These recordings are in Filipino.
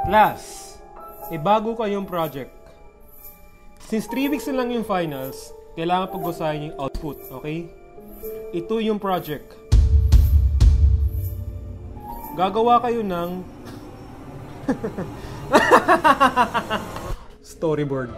Class, may bago kayong project. Since 3 weeks na lang yung finals, kailangan pag-usahin yung output, okay? Ito yung project. Gagawa kayo ng storyboard.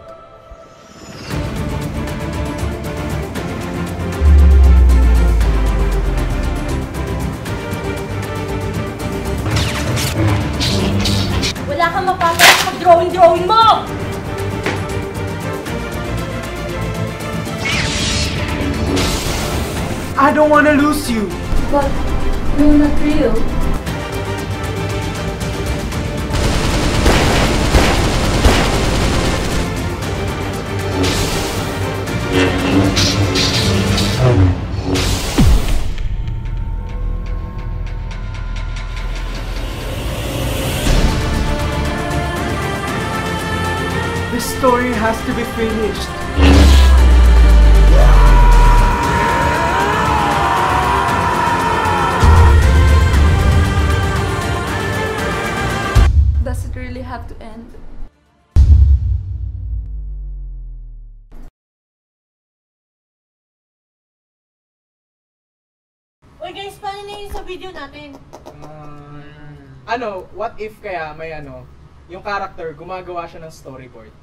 Wala kang mapapala sa drawing mo! I don't wanna lose you! But you're not real. This story has to be finished. Does it really have to end? Uy guys, paano na yun sa video natin? What if kaya may yung character gumagawa siya ng storyboard?